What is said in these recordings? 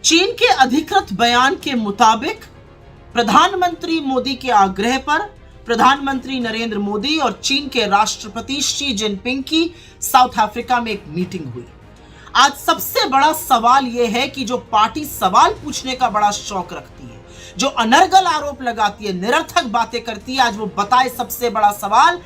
चीन के अधिकृत बयान के मुताबिक प्रधानमंत्री मोदी के आग्रह पर प्रधानमंत्री नरेंद्र मोदी और चीन के राष्ट्रपति शी जिनपिंग की साउथ अफ्रीका में एक मीटिंग हुई। आज सबसे बड़ा सवाल यह है कि जो पार्टी सवाल पूछने का बड़ा शौक रखती है, जो अनर्गल आरोप लगाती है, निरर्थक बातें करती है, आज वो बताए सबसे बड़ा सवाल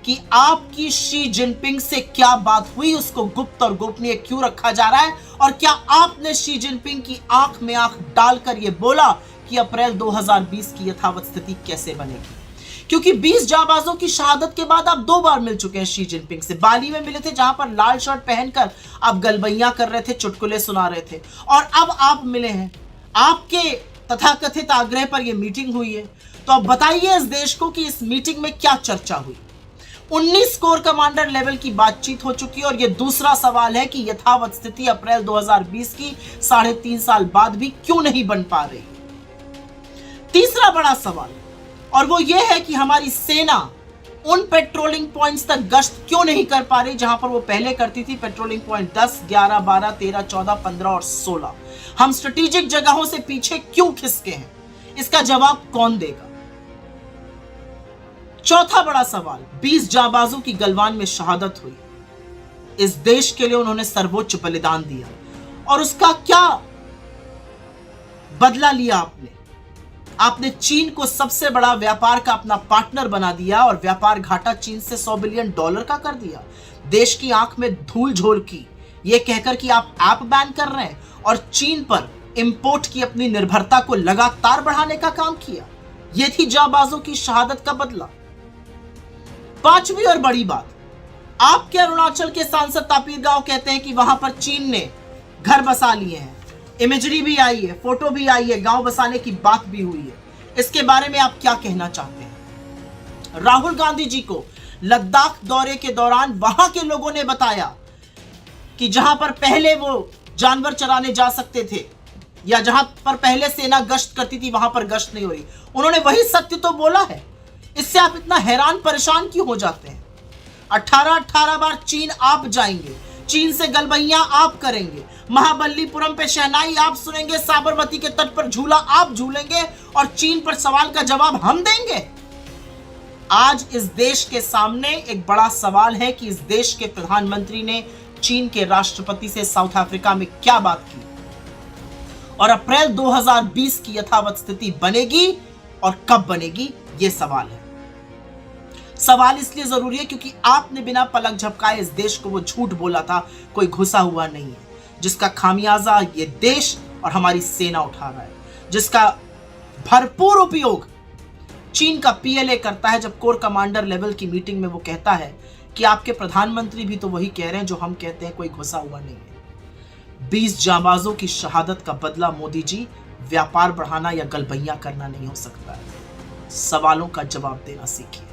कि आपकी शी जिनपिंग से क्या बात हुई, उसको गुप्त और गोपनीय क्यों रखा जा रहा है, और क्या आपने शी जिनपिंग की आंख में आंख डालकर यह बोला कि अप्रैल 2020 की यथावत स्थिति कैसे बनेगी। क्योंकि 20 जाबाजों की शहादत के बाद आप 2 बार मिल चुके हैं शी जिनपिंग से। बाली में मिले थे जहां पर लाल शर्ट पहनकर आप गलबैया कर रहे थे, चुटकुले सुना रहे थे, और अब आप मिले हैं, आपके तथाकथित आग्रह पर यह मीटिंग हुई है। तो अब बताइए इस देश को कि इस मीटिंग में क्या चर्चा हुई। 19 कोर कमांडर लेवल की बातचीत हो चुकी है, और यह दूसरा सवाल है कि यथावत स्थिति अप्रैल 2020 की 3.5 साल बाद भी क्यों नहीं बन पा रही। तीसरा बड़ा सवाल, और वो ये है कि हमारी सेना उन पेट्रोलिंग पॉइंट्स तक गश्त क्यों नहीं कर पा रही जहां पर वो पहले करती थी। पेट्रोलिंग पॉइंट 10, 11, 12, 13, 14, 15 और 16। हम स्ट्रेटेजिक जगहों से पीछे क्यों खिसके हैं, इसका जवाब कौन देगा। चौथा बड़ा सवाल, 20 जाबाजों की गलवान में शहादत हुई। इस देश के लिए उन्होंने सर्वोच्च बलिदान दिया, और उसका क्या बदला लिया आपने चीन को सबसे बड़ा व्यापार का अपना पार्टनर बना दिया, और व्यापार घाटा चीन से $100 बिलियन का कर दिया। देश की आंख में धूल झोल की, यह कहकर कि आप ऐप बैन कर रहे हैं, और चीन पर इंपोर्ट की अपनी निर्भरता को लगातार बढ़ाने का काम किया। यह थी जाबाजों की शहादत का बदला। पांचवी और बड़ी बात, आपके अरुणाचल के सांसद तापिर गाव कहते हैं कि वहां पर चीन ने घर बसा लिए हैं। इमेजरी भी आई है, फोटो भी आई है, गांव बसाने की बात भी हुई है। इसके बारे में आप क्या कहना चाहते हैं। राहुल गांधी जी को लद्दाख दौरे के दौरान वहां के लोगों ने बताया कि जहां पर पहले वो जानवर चराने जा सकते थे, या जहां पर पहले सेना गश्त करती थी, वहां पर गश्त नहीं हो रही। उन्होंने वही सत्य तो बोला है। इससे आप इतना हैरान परेशान क्यों हो जाते हैं। 18 बार चीन आप जाएंगे, चीन से गलबैया आप करेंगे, महाबलीपुरम पे शहनाई आप सुनेंगे, साबरमती के तट पर झूला आप झूलेंगे, और चीन पर सवाल का जवाब हम देंगे। आज इस देश के सामने एक बड़ा सवाल है कि इस देश के प्रधानमंत्री ने चीन के राष्ट्रपति से साउथ अफ्रीका में क्या बात की, और अप्रैल 2020 की यथावत स्थिति बनेगी और कब बनेगी, यह सवाल है। सवाल इसलिए जरूरी है क्योंकि आपने बिना पलक झपकाए इस देश को वो झूठ बोला था, कोई घुसा हुआ नहीं है, जिसका खामियाजा ये देश और हमारी सेना उठा रहा है, जिसका भरपूर उपयोग चीन का पीएलए करता है। जब कोर कमांडर लेवल की मीटिंग में वो कहता है कि आपके प्रधानमंत्री भी तो वही कह रहे हैं जो हम कहते हैं, कोई घुसा हुआ नहीं है। 20 जाबाजों की शहादत का बदला मोदी जी व्यापार बढ़ाना या गलबैया करना नहीं हो सकता है। सवालों का जवाब देना सीखिए।